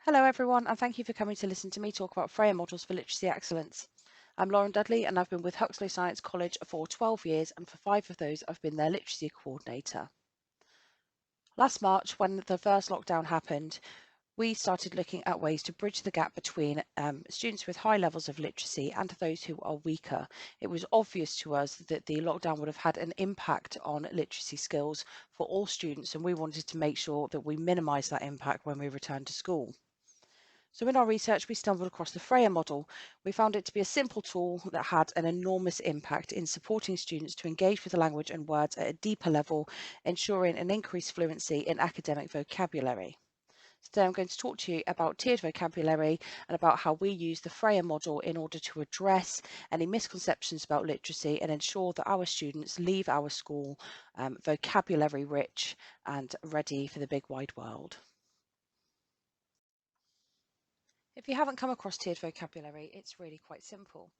Hello everyone, and thank you for coming to listen to me talk about Frayer Models for Literacy Excellence. I'm Lauren Dudley, and I've been with Huxley Science College for 12 years, and for 5 of those I've been their Literacy Coordinator. Last March, when the first lockdown happened, we started looking at ways to bridge the gap between students with high levels of literacy and those who are weaker. It was obvious to us that the lockdown would have had an impact on literacy skills for all students, and we wanted to make sure that we minimise that impact when we returned to school. So in our research, we stumbled across the Frayer Model. We found it to be a simple tool that had an enormous impact in supporting students to engage with the language and words at a deeper level, ensuring an increased fluency in academic vocabulary. Today I'm going to talk to you about tiered vocabulary and about how we use the Frayer Model in order to address any misconceptions about literacy and ensure that our students leave our school vocabulary rich and ready for the big wide world. If you haven't come across tiered vocabulary, it's really quite simple.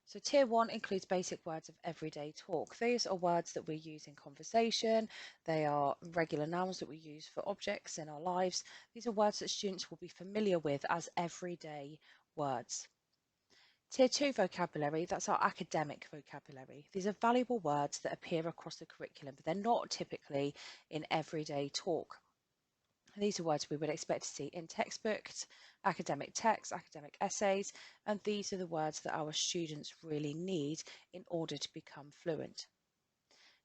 So tier 1 includes basic words of everyday talk. These are words that we use in conversation. They are regular nouns that we use for objects in our lives. These are words that students will be familiar with as everyday words. Tier 2 vocabulary, that's our academic vocabulary. These are valuable words that appear across the curriculum, but they're not typically in everyday talk. These are words we would expect to see in textbooks, academic texts, academic essays, and these are the words that our students really need in order to become fluent.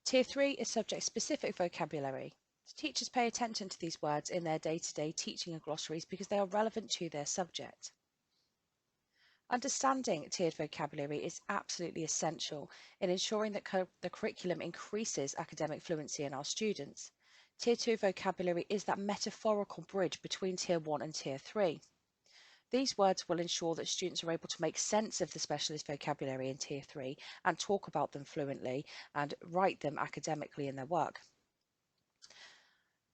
Tier 3 is subject-specific vocabulary. Teachers pay attention to these words in their day-to-day teaching and glossaries because they are relevant to their subject. Understanding tiered vocabulary is absolutely essential in ensuring that the curriculum increases academic fluency in our students. Tier 2 vocabulary is that metaphorical bridge between Tier 1 and Tier 3. These words will ensure that students are able to make sense of the specialist vocabulary in Tier 3 and talk about them fluently and write them academically in their work.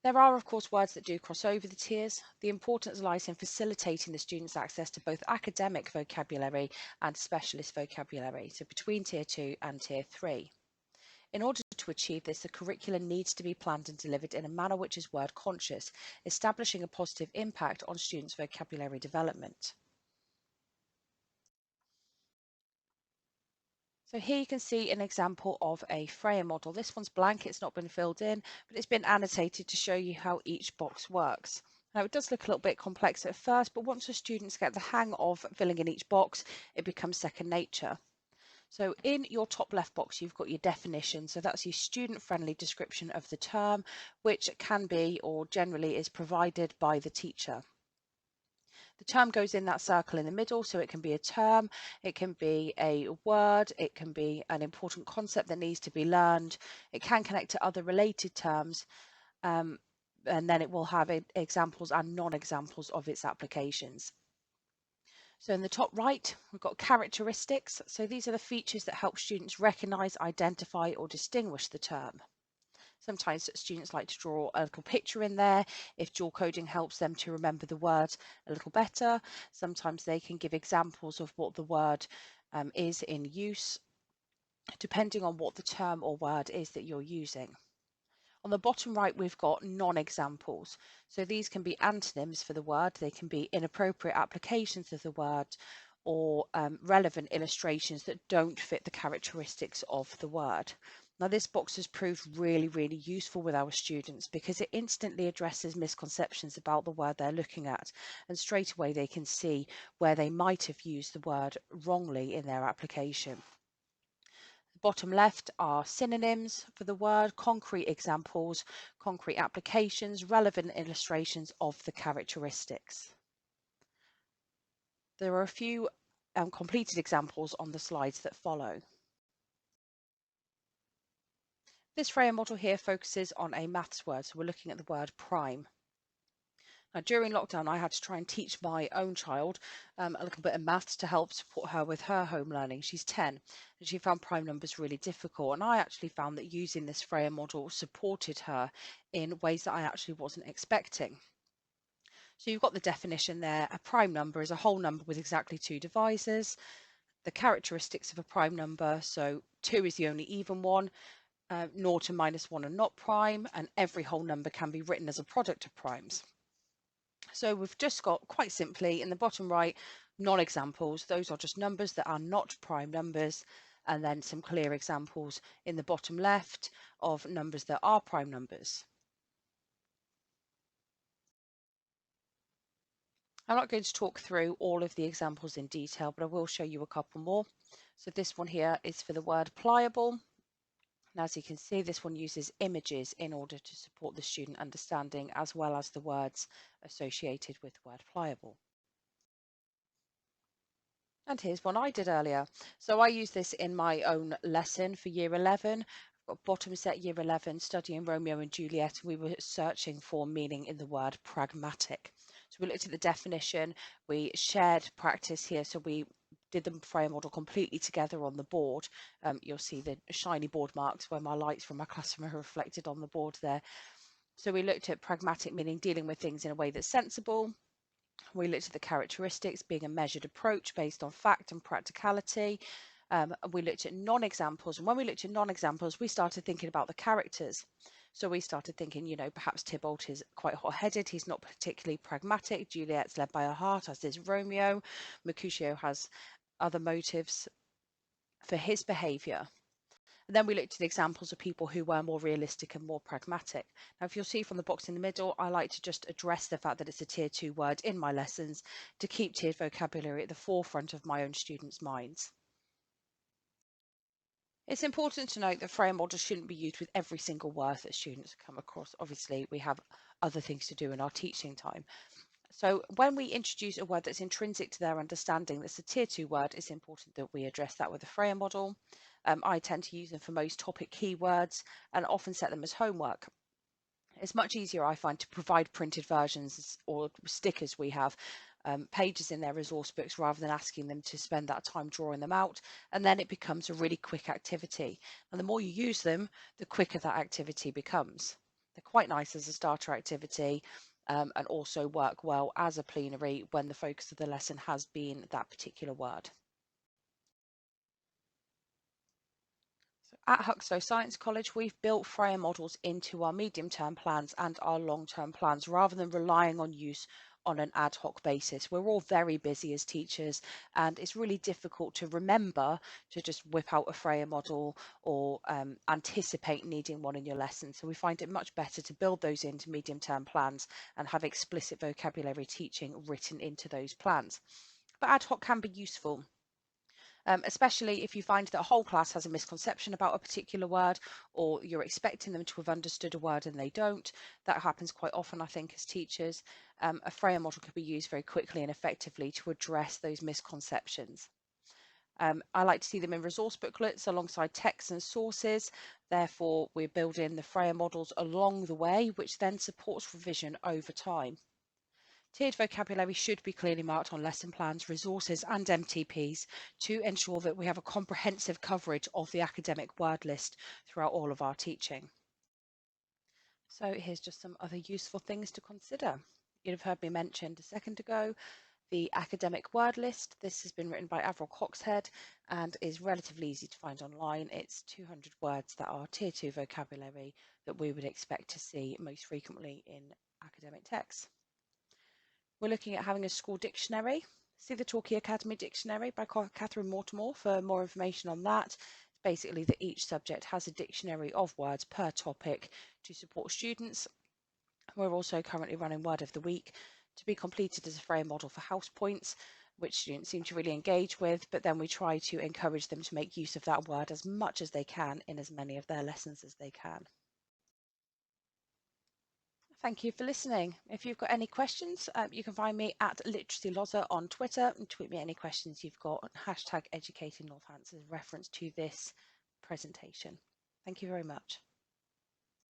There are, of course, words that do cross over the tiers. The importance lies in facilitating the students' access to both academic vocabulary and specialist vocabulary, so between Tier 2 and Tier 3. In order to achieve this, the curriculum needs to be planned and delivered in a manner which is word conscious, establishing a positive impact on students' vocabulary development. So here you can see an example of a Frayer model. This one's blank, it's not been filled in, but it's been annotated to show you how each box works. Now it does look a little bit complex at first, but once the students get the hang of filling in each box, it becomes second nature. So in your top left box, you've got your definition. So that's your student-friendly description of the term, which can be or generally is provided by the teacher. The term goes in that circle in the middle, so it can be a term, it can be a word, it can be an important concept that needs to be learned, it can connect to other related terms, and then it will have examples and non-examples of its applications. So in the top right, we've got characteristics. So these are the features that help students recognise, identify or distinguish the term. Sometimes students like to draw a little picture in there if dual coding helps them to remember the word a little better. Sometimes they can give examples of what the word is in use, depending on what the term or word is that you're using. On the bottom right, we've got non-examples. So these can be antonyms for the word, they can be inappropriate applications of the word, or relevant illustrations that don't fit the characteristics of the word. Now this box has proved really useful with our students because it instantly addresses misconceptions about the word they're looking at, and straight away they can see where they might have used the word wrongly in their application. The bottom left are synonyms for the word, concrete examples, concrete applications, relevant illustrations of the characteristics. There are a few completed examples on the slides that follow. This Frayer model here focuses on a maths word, so we're looking at the word prime. Now, during lockdown, I had to try and teach my own child a little bit of maths to help support her with her home learning. She's 10 and she found prime numbers really difficult. And I actually found that using this Frayer model supported her in ways that I actually wasn't expecting. So you've got the definition there. A prime number is a whole number with exactly 2 divisors. The characteristics of a prime number, so 2 is the only even one, 0 and -1 are not prime, and every whole number can be written as a product of primes. So we've just got, quite simply, in the bottom right, non-examples. Those are just numbers that are not prime numbers, and then some clear examples in the bottom left of numbers that are prime numbers. I'm not going to talk through all of the examples in detail, but I will show you a couple more. So this one here is for the word pliable. And as you can see, this one uses images in order to support the student understanding, as well as the words associated with the word pliable. And here's one I did earlier. So I use this in my own lesson for year 11. I've got bottom set year 11 studying Romeo and Juliet. We were searching for meaning in the word pragmatic. So we looked at the definition, we shared practice here. So we did the Frayer model completely together on the board. You'll see the shiny board marks where my lights from my classroom are reflected on the board there. So we looked at pragmatic meaning dealing with things in a way that's sensible. We looked at the characteristics being a measured approach based on fact and practicality. We looked at non-examples, and when we looked at non-examples, we started thinking about the characters. So we started thinking, you know, perhaps Tybalt is quite hot-headed. He's not particularly pragmatic. Juliet's led by her heart, as is Romeo. Mercutio has other motives for his behaviour. And then we looked at examples of people who were more realistic and more pragmatic. Now, if you'll see from the box in the middle, I like to just address the fact that it's a tier 2 word in my lessons to keep tiered vocabulary at the forefront of my own students' minds. It's important to note that Frayer models shouldn't be used with every single word that students come across. Obviously, we have other things to do in our teaching time. So when we introduce a word that's intrinsic to their understanding, that's a tier 2 word, it's important that we address that with the Frayer model. I tend to use them for most topic keywords and often set them as homework. It's much easier, I find, to provide printed versions or stickers we have, pages in their resource books, rather than asking them to spend that time drawing them out. And then it becomes a really quick activity. And the more you use them, the quicker that activity becomes. They're quite nice as a starter activity, and also work well as a plenary when the focus of the lesson has been that particular word. At Huxley Science College, we've built Frayer models into our medium-term plans and our long-term plans rather than relying on use on an ad hoc basis. We're all very busy as teachers, and it's really difficult to remember to just whip out a Frayer model or anticipate needing one in your lesson. So we find it much better to build those into medium-term plans and have explicit vocabulary teaching written into those plans. But ad hoc can be useful. Especially if you find that a whole class has a misconception about a particular word, or you're expecting them to have understood a word and they don't. That happens quite often, I think, as teachers. A Frayer model could be used very quickly and effectively to address those misconceptions. I like to see them in resource booklets alongside texts and sources. Therefore, we're building the Frayer models along the way, which then supports revision over time. Tiered vocabulary should be clearly marked on lesson plans, resources and MTPs to ensure that we have a comprehensive coverage of the academic word list throughout all of our teaching. So here's just some other useful things to consider. You'd have heard me mention a second ago the academic word list. This has been written by Avril Coxhead and is relatively easy to find online. It's 200 words that are tier 2 vocabulary that we would expect to see most frequently in academic texts. We're looking at having a school dictionary. See the Torquay Academy Dictionary by Catherine Mortimer for more information on that. It's basically that each subject has a dictionary of words per topic to support students. We're also currently running Word of the Week to be completed as a Frayer model for house points, which students seem to really engage with, but then we try to encourage them to make use of that word as much as they can in as many of their lessons as they can. Thank you for listening. If you've got any questions, you can find me at LiteracyLozza on Twitter and tweet me any questions you've got. #EducatingNorthants as reference to this presentation. Thank you very much.